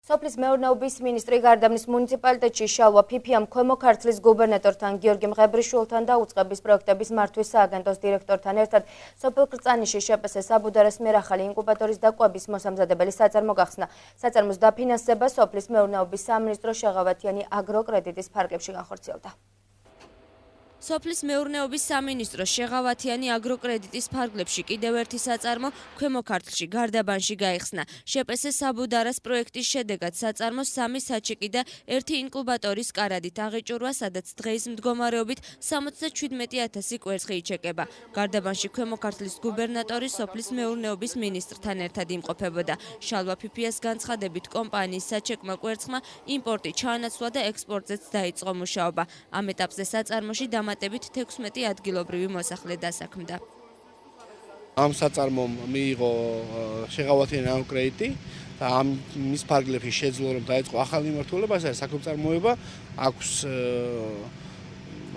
სოფლის მეურნეობის მინისტრი გარდაბნის მუნიციპალიტეტში შალვა ფიფიამ ქვემო ქართლის გუბერნატორთან გიორგი მღებრიშვილთან და უწყების პროექტების მართვის სააგენტოს დირექტორთან ერთად სოფელ კრწანიში შპს საბუდარას მიერ ახალი ინკუბატორის დაკვების მოსამზადებელი საწარმო გახსნა. საწარმოს დაფინანსება სოფლის მეურნეობის სამინისტრო შეღავათიანი აგროკრედიტის ფარგლებში განხორციელდა. სოფლის მეურნეობის სამინისტროს შეღავათიანი აგროკრედიტის ფარგლებში კიდევ ერთი საწარმო ქვემო ქართლში გარდაბანში გაიხსნა. შპს საბუდარას პროექტის შედეგად საწარმოს 3 საჩეკი და 1 ინკუბატორის კარადით აღეჭურვა, სადაც დღეის მდგომარეობით 77,000 კვერცხი იჩეკება. გარდაბანში ქვემო ქართლის გუბერნატორი სოფლის მეურნეობის მინისტრთან ერთად იმყოფებოდა. შალვა ფიფიას განცხადებით, კომპანიის საჩეკმა კვერცხმა იმპორტი ჩაანაცვლა და ექსპორტზეც დაიწყო მუშაობა. ამ ეტაპზე საწარმოში დამატებით 16 ადგილობრივი მოსახლე დასაქმდა. ამ საწარმომ მიიღო შეღავათიანი აგროკრედიტი და ამ მის ფარგლებში შეძლო რომ დაიწყო ახალი მიმართულება, ეს არის საქმეწარმოება, აქვს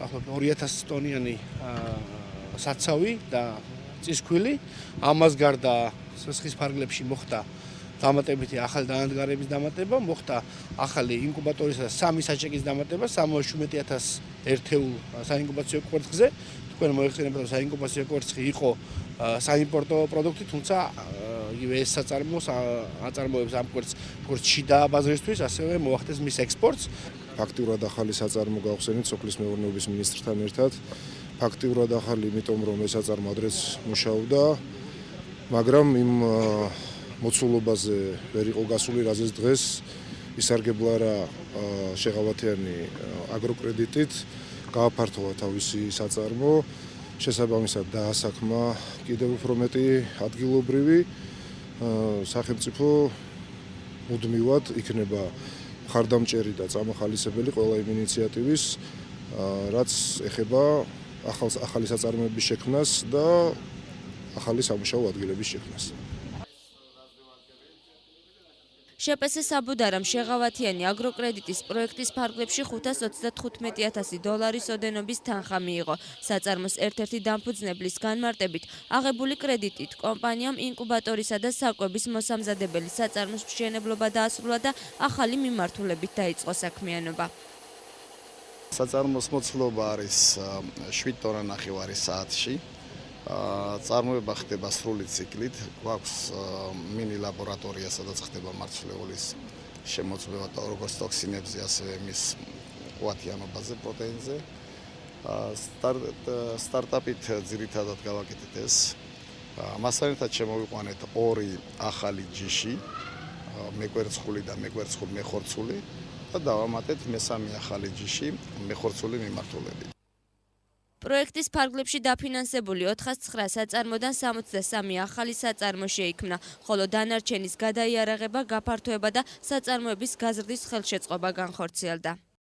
2000 ტონიანი საცავი და წისქვილი. ამას გარდა სესხის ფარგლებში მოხდა დამატებითი ახალი დანადგარების დამატება, მოხდა ახალი ინკუბატორისა და 3 საჩეკის დამატება 77,000 ერთეულ საინკუბაციო კვერცხზე. თქვენ მოიხსენებთ, რომ საინკუბაციო კვერცხი იყო საიმპორტო პროდუქტი, თუმცა ეს საწარმოს აწარმოებს ამ კვერცხს შიდა ბაზრისთვის, ასევე მოახდენს მის ექსპორტს. ფაქტიურად ახალი საწარმო გავხსენით სოფლის მეურნეობის მინისტრთან ერთად. ფაქტიურად ახალი, იმიტომ რომ ეს საწარმო ადრეც მუშაობდა, მაგრამ იმ მოცულობაზე ვერ იყო გასული, რაზეც დღეს ისარგებლა რა შეღავათიანი აგროკრედიტით, გააფართოვა თავისი საწარმო, შესაბამისად დაასაქმა კიდევ უფრო მეტი ადგილობრივი. სახელმწიფო მუდმივად იქნება მხარდამჭერი და წამახალისებელი ყველა იმ ინიციატივის, რაც ეხება ახალი საწარმოების შექმნას და ახალი სამუშაო ადგილების შექმნას. შპს საბუდარამ შეღავათიანი აგროკრედიტის პროექტის ფარგლებში $535,000 ოდენობის თანხა მიიღო. საწარმოს ერთ-ერთი დამფუძნებლის განმარტებით, აღებული კრედიტით კომპანიამ ინკუბატორისა და საკვების მოსამზადებელი საწარმოს მშენებლობა დაასრულა და ახალი მიმართულებით დაიწყო საქმიანობა. საწარმოს მოცულობა არის 7 ტონა-ნახევარი საათში. წარმოება ხდება სრული ციკლით, გვაქვს მინი ლაბორატორია, სადაც ხდება მარცვლეულის შემოწმება და როგორც ტოქსინებზე, ასევე მის ყვათიანობაზე, პროტეინზე. სტარტაპით ძირითადად გავაკეთეთ ეს. მასთან ერთად შემოვიყვანეთ 2 ახალი ჯიში, მეკვერცხული და მეკვერცხულ-მეხორცული და დავამატეთ მესამე ახალი ჯიში, მეხორცული მიმართულებით. პროექტის ფარგლებში დაფინანსებული 409 საწარმოდან 63 ახალი საწარმო შეიქმნა, ხოლო დანარჩენის გადაიარაღება, გაფართოება და საწარმოების გაზრდის ხელშეწყობა განხორციელდა.